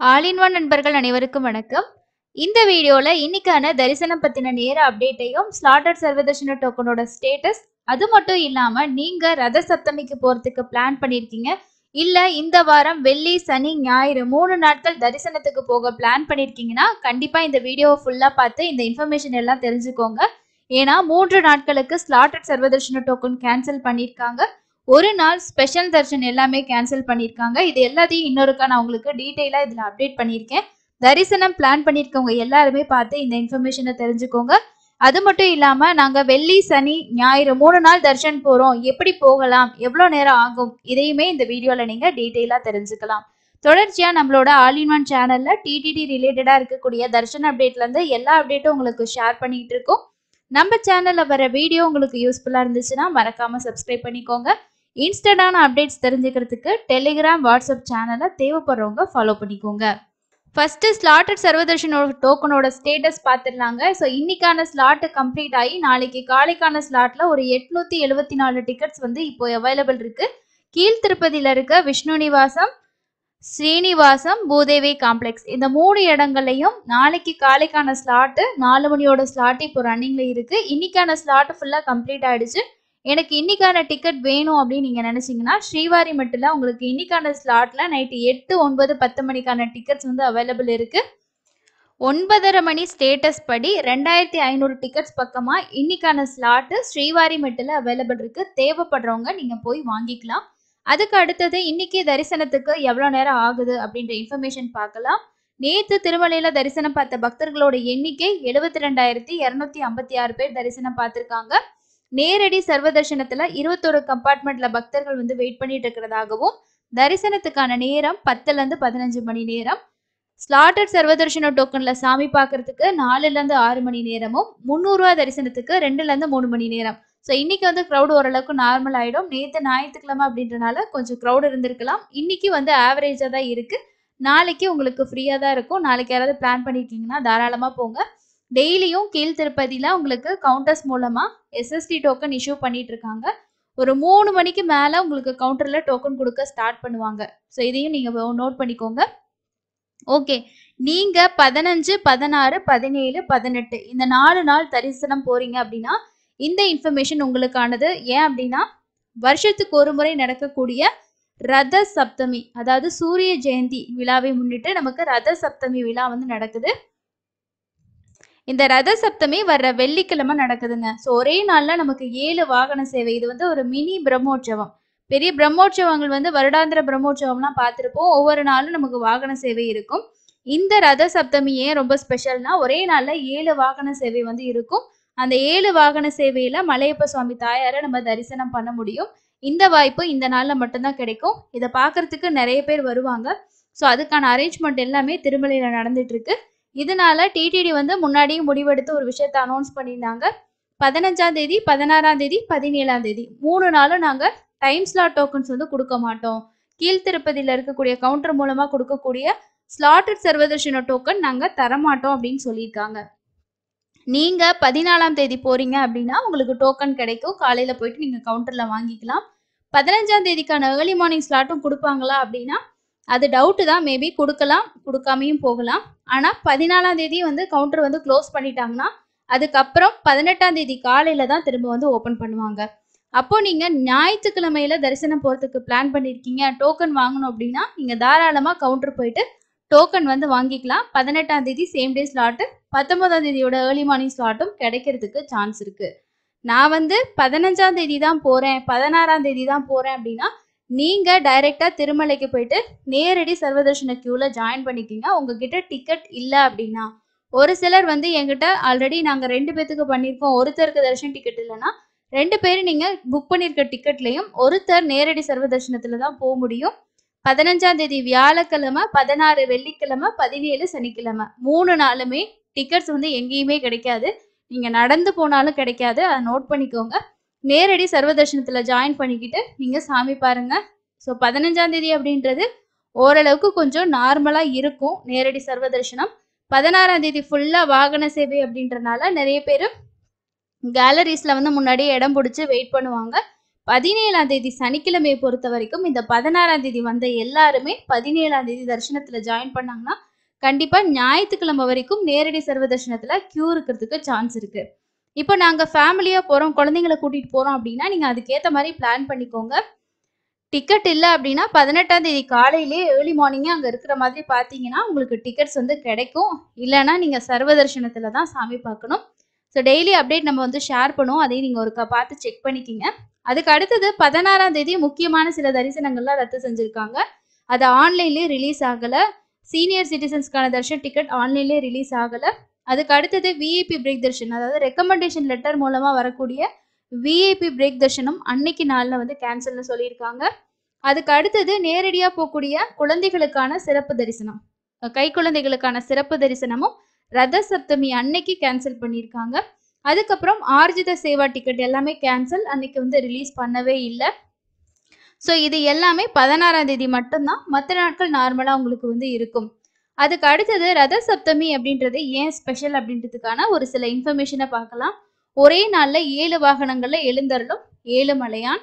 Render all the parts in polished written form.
All in one நண்பர்கள் அனைவருக்கும் வணக்கம். இந்த வீடியோல இன்னைக்கான தரிசனம் பத்தின நேர அப்டேட்டையும் ஸ்லாட்டட் சர்வதர்ஷன டோக்கனோட ஸ்டேட்டஸ், அது மட்டும் இல்லாம நீங்க ரத சப்தமிக்கு போறதுக்கு பிளான் பண்ணிருக்கீங்க, இல்ல இந்த வாரம் வெள்ளி, சனி, ஞாயிறு 3 நாட்கள் தரிசனத்துக்கு போக பிளான் பண்ணிருக்கீங்கன்னா கண்டிப்பா இந்த வீடியோவை ஃபுல்லா பார்த்து இந்த இன்ஃபர்மேஷன் எல்லாம் தெரிஞ்சுக்கோங்க. ஏன்னா 3 நாட்களுக்கு ஸ்லாட்டட் சர்வதர்ஷன டோக்கன் கேன்சல் பண்ணிருக்காங்க. ஒரு நாள் ஸ்பெஷல் தர்ஷன் எல்லாமே கேன்சல் பண்ணியிருக்காங்க. இது எல்லாத்தையும் இன்னொருக்கா நான் உங்களுக்கு டீட்டெயிலாக இதில் அப்டேட் பண்ணியிருக்கேன். தரிசனம் பிளான் பண்ணியிருக்கவங்க எல்லாருமே பார்த்து இந்த இன்ஃபர்மேஷனை தெரிஞ்சுக்கோங்க. அது மட்டும் இல்லாமல் நாங்கள் வெள்ளி, சனி, ஞாயிறு 3 நாள் தர்ஷன் போகிறோம், எப்படி போகலாம், எவ்வளோ நேரம் ஆகும், இதையுமே இந்த வீடியோவில் நீங்கள் டீட்டெயிலாக தெரிஞ்சுக்கலாம். தொடர்ச்சியாக நம்மளோட ஆல் இன் ஒன் சேனலில் டிடிடி ரிலேட்டடாக இருக்கக்கூடிய தர்ஷன் அப்டேட்லேருந்து எல்லா அப்டேட்டும் உங்களுக்கு ஷேர் பண்ணிகிட்டு இருக்கோம். நம்ம சேனலில் வர வீடியோ உங்களுக்கு யூஸ்ஃபுல்லாக இருந்துச்சுன்னா மறக்காமல் சப்ஸ்கிரைப் பண்ணிக்கோங்க. இன்ஸ்டன்டான அப்டேட்ஸ் தெரிஞ்சுக்கிறதுக்கு டெலிகிராம், வாட்ஸ்அப் சேனலை தேவைப்படுறவங்க ஃபாலோ பண்ணிக்கோங்க. ஃபர்ஸ்ட் ஸ்லாட்டட் சர்வதர்ஷனோட டோக்கனோட ஸ்டேட்டஸ் பார்த்துடலாங்க. ஸோ இன்னைக்கான ஸ்லாட்டு கம்ப்ளீட் ஆகி நாளைக்கு காலைக்கான ஸ்லாட்ல ஒரு 874 டிக்கெட்ஸ் வந்து இப்போ அவைலபிள் இருக்கு. கீழ் திருப்பதியில இருக்க விஷ்ணு நிவாசம், ஸ்ரீனிவாசம், பூதேவி காம்ப்ளெக்ஸ் இந்த 3 இடங்கள்லையும் நாளைக்கு காலைக்கான ஸ்லாட்டு 4 மணியோட ஸ்லாட் இப்போ ரன்னிங்ல இருக்கு. இன்னைக்கான ஸ்லாட் ஃபுல்லா கம்ப்ளீட் ஆயிடுச்சு. எனக்கு இன்னைக்கான டிக்கெட் வேணும் அப்படின்னு நீங்க நினைச்சீங்கன்னா ஸ்ரீவாரிமட்டில் உங்களுக்கு இன்னைக்கான ஸ்லாட்ல நைட்டு 8, 9, 10 மணிக்கான டிக்கெட்ஸ் வந்து அவைலபிள் இருக்கு. 9:30 மணி ஸ்டேட்டஸ் படி 2500 டிக்கெட்ஸ் பக்கமா இன்னைக்கான ஸ்லாட்டு ஸ்ரீவாரிமட்டில் அவைலபிள் இருக்கு. தேவைப்படுறவங்க நீங்க போய் வாங்கிக்கலாம். அதுக்கு அடுத்தது இன்னைக்கு தரிசனத்துக்கு எவ்வளோ நேரம் ஆகுது அப்படின்ற இன்ஃபர்மேஷன் பார்க்கலாம். நேற்று திருமலையில தரிசனம் பார்த்த பக்தர்களோட எண்ணிக்கை 72,256 பேர் தரிசனம் பார்த்திருக்காங்க. நேரடி சர்வதர்ஷனத்துல 21 கம்பார்ட்மெண்ட்ல பக்தர்கள் வந்து வெயிட் பண்ணிட்டு இருக்கிறதாகவும், தரிசனத்துக்கான நேரம் 10ல இருந்து 15 மணி நேரம், ஸ்லாட்டட் சர்வதர்ஷன டோக்கன்ல சாமி பார்க்கறதுக்கு 4ல இருந்து 6 மணி நேரமும், 300 ரூபா தரிசனத்துக்கு 2ல இருந்து 3 மணி நேரம். ஸோ இன்னைக்கு வந்து க்ரௌட் ஓரளவுக்கு நார்மல் ஆயிடும். நேற்று ஞாயிற்றுக்கிழமை அப்படின்றனால கொஞ்சம் க்ரௌட் இருந்திருக்கலாம். இன்னைக்கு வந்து ஆவரேஜா தான் இருக்கு. நாளைக்கு உங்களுக்கு ஃப்ரீயா தான் இருக்கும். நாளைக்கு யாராவது பிளான் பண்ணிருக்கீங்கன்னா தாராளமா போங்க. டெய்லியும் கீழ் திருப்பதியில் உங்களுக்கு கவுண்டர்ஸ் மூலமாக எஸ்எஸ்டி டோக்கன் இஷ்யூ பண்ணிட்டு இருக்காங்க. ஒரு 3 மணிக்கு மேலே உங்களுக்கு கவுண்டரில் டோக்கன் கொடுக்க ஸ்டார்ட் பண்ணுவாங்க. ஸோ இதையும் நீங்கள் நோட் பண்ணிக்கோங்க. ஓகே, நீங்கள் 15, 16, 17, 18 இந்த 4 நாள் தரிசனம் போகிறீங்க அப்படின்னா இந்த இன்ஃபர்மேஷன் உங்களுக்கானது. ஏன் அப்படின்னா வருஷத்துக்கு ஒரு முறை நடக்கக்கூடிய ரத சப்தமி, அதாவது சூரிய ஜெயந்தி விழாவை முன்னிட்டு நமக்கு ரத சப்தமி விழா வந்து நடக்குது. இந்த ரத சப்தமி வர்ற வெள்ளிக்கிழமை நடக்குதுங்க. ஸோ ஒரே நாளில் நமக்கு 7 வாகன சேவை. இது வந்து ஒரு மினி பிரம்மோற்சவம். பெரிய பிரம்மோற்சவங்கள் வந்து வருடாந்திர பிரம்மோற்சவம்லாம் பார்த்துருப்போம். ஒவ்வொரு நாளும் நமக்கு வாகன சேவை இருக்கும். இந்த ரத சப்தமி ஏன் ரொம்ப ஸ்பெஷல்னா ஒரே நாளில் 7 வாகன சேவை வந்து இருக்கும். அந்த 7 வாகன சேவையில் மலையப்ப சுவாமி தாயாரை நம்ம தரிசனம் பண்ண முடியும். இந்த வாய்ப்பு இந்த நாளில் மட்டும்தான் கிடைக்கும். இதை பார்க்கறதுக்கு நிறைய பேர் வருவாங்க. ஸோ அதுக்கான அரேஞ்ச்மெண்ட் எல்லாமே திருமலையில் நடந்துட்டு இருக்கு. இதனால டிடிடி வந்து முன்னாடியே முடிவெடுத்து ஒரு விஷயத்தை அனௌன்ஸ் பண்ணியிருந்தாங்க. 15ஆம் தேதி, 16ஆம் தேதி, 17ஆம் தேதி 3 நாளும் நாங்கள் டைம் ஸ்லாட் டோக்கன்ஸ் வந்து கொடுக்க மாட்டோம். கீழ் திருப்பதியில் இருக்கக்கூடிய கவுண்டர் மூலமாக கொடுக்கக்கூடிய ஸ்லாட்டட் சர்வதர்ஷன டோக்கன் நாங்கள் தரமாட்டோம் அப்படின்னு சொல்லியிருக்காங்க. நீங்கள் 14ஆம் தேதி போறீங்க அப்படின்னா உங்களுக்கு டோக்கன் கிடைக்கும். காலையில் போயிட்டு நீங்கள் கவுண்டரில் வாங்கிக்கலாம். 15ஆம் தேதிக்கான ஏர்லி மார்னிங் ஸ்லாட்டும் கொடுப்பாங்களா அப்படின்னா அது டவுட்டு தான். மேபி கொடுக்கலாம், கொடுக்காமையும் போகலாம். ஆனால் 14ஆம் தேதி வந்து கவுண்டர் வந்து க்ளோஸ் பண்ணிட்டாங்கன்னா அதுக்கப்புறம் 18ஆம் தேதி காலையில் தான் திரும்ப வந்து ஓப்பன் பண்ணுவாங்க. அப்போது நீங்கள் ஞாயிற்றுக்கிழமையில தரிசனம் போகிறதுக்கு பிளான் பண்ணியிருக்கீங்க, டோக்கன் வாங்கணும் அப்படின்னா நீங்கள் தாராளமாக கவுண்டர் போயிட்டு டோக்கன் வந்து வாங்கிக்கலாம். 18ஆம் தேதி சேம் டே ஸ்லாட்டு, 19ஆம் தேதியோட ஏர்லி மார்னிங் ஸ்லாட்டும் கிடைக்கிறதுக்கு சான்ஸ் இருக்குது. நான் வந்து 15ஆம் தேதி தான் போகிறேன், 16ஆம் தேதி தான் போகிறேன் அப்படின்னா நீங்கள் டைரெக்டாக திருமலைக்கு போயிட்டு நேரடி சர்வதர்ஷன க்யூவில் ஜாயின் பண்ணிக்கிங்க. உங்ககிட்ட டிக்கெட் இல்லை அப்படின்னா, ஒரு சிலர் வந்து என்கிட்ட ஆல்ரெடி நாங்கள் 2 பேர்த்துக்கு பண்ணியிருக்கோம், ஒருத்தருக்கு தர்ஷன் டிக்கெட் இல்லைன்னா 2 பேர் நீங்கள் புக் பண்ணியிருக்க டிக்கெட்லையும் ஒருத்தர் நேரடி சர்வதர்ஷனத்தில் தான் போக முடியும். 15ஆம் தேதி வியாழக்கிழமை, 16 வெள்ளிக்கிழமை, 17 சனிக்கிழமை 3 நாளுமே டிக்கெட்ஸ் வந்து எங்கேயுமே கிடைக்காது. நீங்கள் நடந்து போனாலும் கிடைக்காது. அதை நோட் பண்ணிக்கோங்க. நேரடி சர்வதர்ஷனத்தில் ஜாயின் பண்ணிக்கிட்டு நீங்கள் சாமி பாருங்கள். ஸோ 15ஆம் தேதி அப்படின்றது ஓரளவுக்கு கொஞ்சம் நார்மலாக இருக்கும் நேரடி சர்வதர்ஷனம். 16ஆம் தேதி ஃபுல்லாக வாகன சேவை அப்படின்றனால நிறைய பேர் கேலரிஸில் வந்து முன்னாடியே இடம் பிடிச்சி வெயிட் பண்ணுவாங்க. 17ஆம் தேதி சனிக்கிழமையை பொறுத்த வரைக்கும் இந்த 16ஆம் தேதி வந்த எல்லாருமே 17ஆம் தேதி தரிசனத்துல ஜாயின் பண்ணாங்கன்னா கண்டிப்பா ஞாயிற்றுக்கிழமை வரைக்கும் நேரடி சர்வ தரிசனத்துல கியூ இருக்கிறதுக்கு சான்ஸ் இருக்கு. இப்போ நாங்க ஃபேமிலியா போறோம், குழந்தைங்களை கூட்டிட்டு போறோம் அப்படின்னா நீங்க அதுக்கேற்ற மாதிரி பிளான் பண்ணிக்கோங்க. டிக்கெட் இல்லை அப்படின்னா 18ஆம் தேதி காலையிலே ஏர்லி மார்னிங்கே அங்கே இருக்கிற மாதிரி பார்த்தீங்கன்னா உங்களுக்கு டிக்கெட்ஸ் வந்து கிடைக்கும். இல்லைன்னா நீங்கள் சர்வ தரிசனத்தில் தான் சாமி பார்க்கணும். ஸோ டெய்லி அப்டேட் நம்ம வந்து ஷேர் பண்ணுவோம், அதையும் நீங்கள் ஒருக்கா பார்த்து செக் பண்ணிக்கிங்க. அதுக்கு அடுத்தது 16ஆம் தேதி முக்கியமான சில தரிசனங்கள்லாம் ரத்து செஞ்சுருக்காங்க. அது ஆன்லைன்லேயே ரிலீஸ் ஆகலை. சீனியர் சிட்டிசன்ஸ்க்கான தர்ஷன் டிக்கெட் ஆன்லைன்லேயே ரிலீஸ் ஆகலை. அதுக்கு அடுத்தது விஐபி பிரேக் தர்ஷன், அதாவது ரெக்கமெண்டேஷன் லெட்டர் மூலமாக வரக்கூடிய விஐபி பிரேக் தர்ஷனம் அன்னைக்கு நாளில் வந்து கேன்சல்னு சொல்லியிருக்காங்க. அதுக்கு அடுத்தது நேரடியாக போகக்கூடிய குழந்தைகளுக்கான சிறப்பு தரிசனம், கை குழந்தைகளுக்கான சிறப்பு தரிசனமும் ரத சப்தமி அன்னைக்கு கேன்சல் பண்ணியிருக்காங்க. அதுக்கப்புறம் ஆர்ஜித சேவா டிக்கெட் எல்லாமே கேன்சல், அன்னைக்கு வந்து ரிலீஸ் பண்ணவே இல்லை. ஸோ இது எல்லாமே 16ஆம் தேதி மட்டும்தான், மற்ற நாட்கள் நார்மலாக உங்களுக்கு வந்து இருக்கும். அதுக்கு அடுத்தது ரத சப்தமி அப்படின்றது ஏன் ஸ்பெஷல் அப்படின்றதுக்கான ஒரு சில இன்ஃபர்மேஷனை பார்க்கலாம். ஒரே நாளில் 7 வாகனங்களில் எழுந்தருளும் ஏழுமலையான்.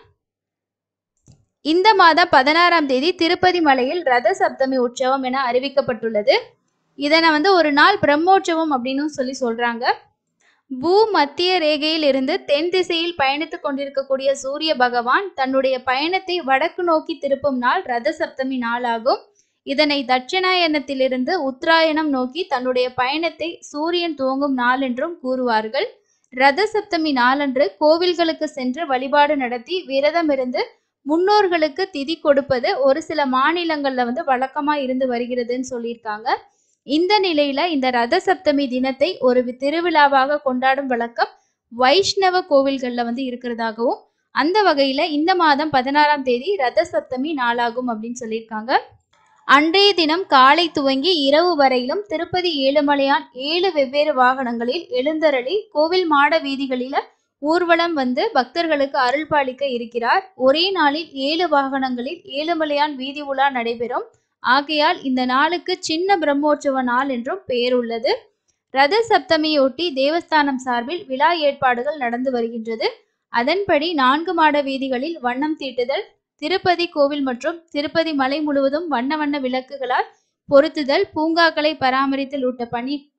இந்த மாதம் 16ஆம் தேதி திருப்பதி மலையில் ரத சப்தமி உற்சவம் என அறிவிக்கப்பட்டுள்ளது. இதனை வந்து ஒரு நாள் பிரம்மோற்சவம் அப்படின்னு சொல்றாங்க. பூ மத்திய ரேகையில் இருந்து தென் திசையில் பயணித்துக் கொண்டிருக்கக்கூடிய சூரிய பகவான் தன்னுடைய பயணத்தை வடக்கு நோக்கி திருப்பும் நாள் ரத சப்தமி நாளாகும். இதனை தட்சிணாயனத்திலிருந்து உத்தராயணம் நோக்கி தன்னுடைய பயணத்தை சூரியன் துவங்கும் நாள் என்றும் கூறுவார்கள். ரத சப்தமி நாளன்று கோவில்களுக்கு சென்று வழிபாடு நடத்தி விரதம் இருந்து முன்னோர்களுக்கு திதி கொடுப்பது ஒரு சில மாநிலங்கள்ல வந்து வழக்கமா இருந்து வருகிறதுன்னு சொல்லியிருக்காங்க. இந்த நிலையில இந்த ரத சப்தமி தினத்தை ஒரு திருவிழாவாக கொண்டாடும் வழக்கம் வைஷ்ணவ கோவில்கள்ல வந்து இருக்கிறதாகவும், அந்த வகையில இந்த மாதம் 16ஆம் தேதி ரத சப்தமி நாளாகும் அப்படின்னு சொல்லியிருக்காங்க. அன்றைய தினம் காலை துவங்கி இரவு வரையிலும் திருப்பதி ஏழுமலையான் 7 வெவ்வேறு வாகனங்களில் எழுந்தருளி கோவில் மாட வீதிகளில ஊர்வலம் வந்து பக்தர்களுக்கு அருள் பாலிக்க இருக்கிறார். ஒரே நாளில் 7 வாகனங்களில் ஏழுமலையான் வீதி உலா நடைபெறும். ஆகையால் இந்த நாளுக்கு சின்ன பிரம்மோற்சவ நாள் என்றும் பெயர் உள்ளது. ரத சப்தமியொட்டி தேவஸ்தானம் சார்பில் விழா ஏற்பாடுகள் நடந்து வருகின்றது. அதன்படி 4 மாட வீதிகளில் வண்ணம் தீட்டுதல், திருப்பதி கோவில் மற்றும் திருப்பதி மலை முழுவதும் வண்ண வண்ண விளக்குகளால் பொருத்துதல், பூங்காக்களை பராமரித்தல் உள்ளிட்ட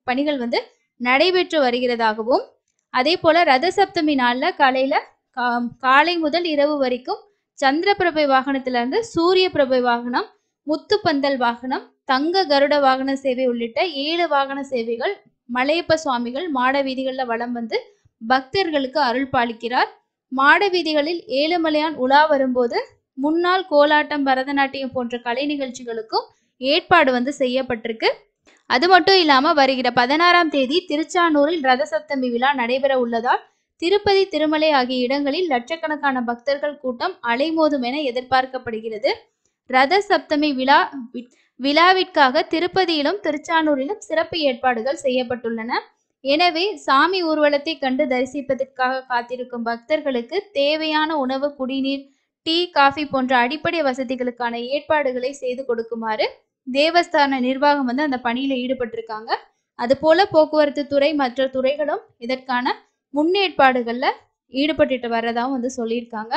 பணிகள் வந்து நடைபெற்று வருகிறதாகவும், அதே போல ரத சப்தமி நாள்ல காலை முதல் இரவு வரைக்கும் சந்திர பிரபை வாகனத்துல இருந்து சூரிய பிரபை வாகனம், முத்துப்பந்தல் வாகனம், தங்க கருட வாகன சேவை உள்ளிட்ட 7 வாகன சேவைகள் மலையப்ப சுவாமிகள் மாட வீதிகள்ல வலம் வந்து பக்தர்களுக்கு அருள் பாலிக்கிறார். மாட வீதிகளில் ஏழுமலையான் உலா வரும்போது முன்னாள் கோலாட்டம், பரதநாட்டியம் போன்ற கலை நிகழ்ச்சிகளுக்கும் ஏற்பாடு வந்து செய்யப்பட்டிருக்கு. அது மட்டும் இல்லாம வருகிற 16ஆம் தேதி திருச்சானூரில் ரத சப்தமி விழா நடைபெற உள்ளதால் திருப்பதி, திருமலை ஆகிய இடங்களில் லட்சக்கணக்கான பக்தர்கள் கூட்டம் அலைமோதும் என எதிர்பார்க்கப்படுகிறது. ரத சப்தமி விழாவிற்காக திருப்பதியிலும் திருச்சானூரிலும் சிறப்பு ஏற்பாடுகள் செய்யப்பட்டுள்ளன. எனவே சாமி ஊர்வலத்தை கண்டு தரிசிப்பதற்காக காத்திருக்கும் பக்தர்களுக்கு தேவையான உணவு, குடிநீர், டீ, காஃபி போன்ற அடிப்படை வசதிகளுக்கான ஏற்பாடுகளை செய்து கொடுக்குமாறு தேவஸ்தான நிர்வாகம் வந்து அந்த பணியில ஈடுபட்டிருக்காங்க. அது போல போக்குவரத்து துறை மற்ற துறைகளும் இதற்கான முன்னேற்பாடுகள்ல ஈடுபட்டுட்டு வர்றதாவும் வந்து சொல்லியிருக்காங்க.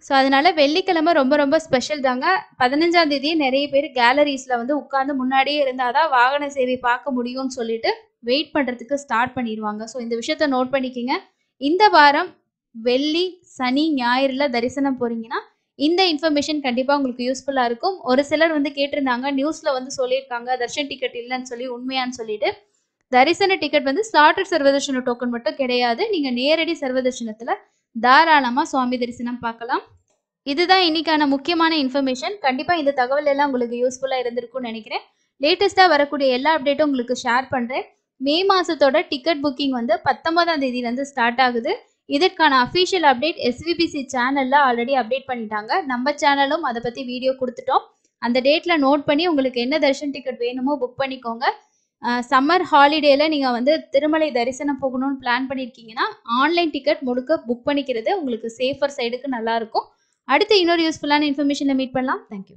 ஸோ அதனால வெள்ளிக்கிழமை ரொம்ப ரொம்ப ஸ்பெஷல் தாங்க. 15ஆம் தேதியே நிறைய பேர் கேலரிஸ்ல வந்து உட்கார்ந்து முன்னாடியே இருந்தாதான் வாகன சேவை பார்க்க முடியும்னு சொல்லிட்டு வெயிட் பண்றதுக்கு ஸ்டார்ட் பண்ணிடுவாங்க. ஸோ இந்த விஷயத்த நோட் பண்ணிக்கிங்க. இந்த வாரம் வெள்ளி, சனி, ஞாயிறுல தரிசனம் போறீங்கன்னா இந்த இன்ஃபர்மேஷன் கண்டிப்பா உங்களுக்கு யூஸ்ஃபுல்லா இருக்கும். ஒரு சிலர் வந்து கேட்டிருந்தாங்க, நியூஸ்ல வந்து சொல்லியிருக்காங்க தர்ஷன் டிக்கெட் இல்லைன்னு சொல்லி, உண்மையான்னு சொல்லிட்டு. தரிசன டிக்கெட் வந்து ஸ்லாட்டட் சர்வதர்ஷன டோக்கன் மட்டும் கிடையாது. நீங்க நேரடி சர்வதர்ஷனத்துல தாராளமா சுவாமி தரிசனம் பார்க்கலாம். இதுதான் இன்னைக்கான முக்கியமான இன்ஃபர்மேஷன். கண்டிப்பா இந்த தகவல் எல்லாம் உங்களுக்கு யூஸ்ஃபுல்லா இருந்திருக்கும்னு நினைக்கிறேன். லேட்டஸ்டா வரக்கூடிய எல்லா அப்டேட்டும் உங்களுக்கு ஷேர் பண்றேன். மே மாசத்தோட டிக்கெட் புக்கிங் வந்து 19ஆம் தேதியில இருந்து ஸ்டார்ட் ஆகுது. இதற்கான அஃபிஷியல் அப்டேட் SVBC சேனல்ல ஆல்ரெடி அப்டேட் பண்ணிட்டாங்க. நம்ம சேனலும் அதை பத்தி வீடியோ கொடுத்துட்டோம். அந்த டேட்ல நோட் பண்ணி உங்களுக்கு என்ன தர்ஷன் டிக்கெட் வேணுமோ புக் பண்ணிக்கோங்க. சம்மர் ஹாலிடேல நீங்க வந்து திருமலை தரிசனம் போகணும்னு பிளான் பண்ணியிருக்கீங்கன்னா ஆன்லைன் டிக்கெட் முழுக்க புக் பண்ணிக்கிறது உங்களுக்கு சேஃபர் சைடுக்கு நல்லா இருக்கும். அடுத்து இன்னொரு யூஸ்ஃபுல்லான இன்ஃபர்மேஷன்ல மீட் பண்ணலாம். தேங்க்யூ.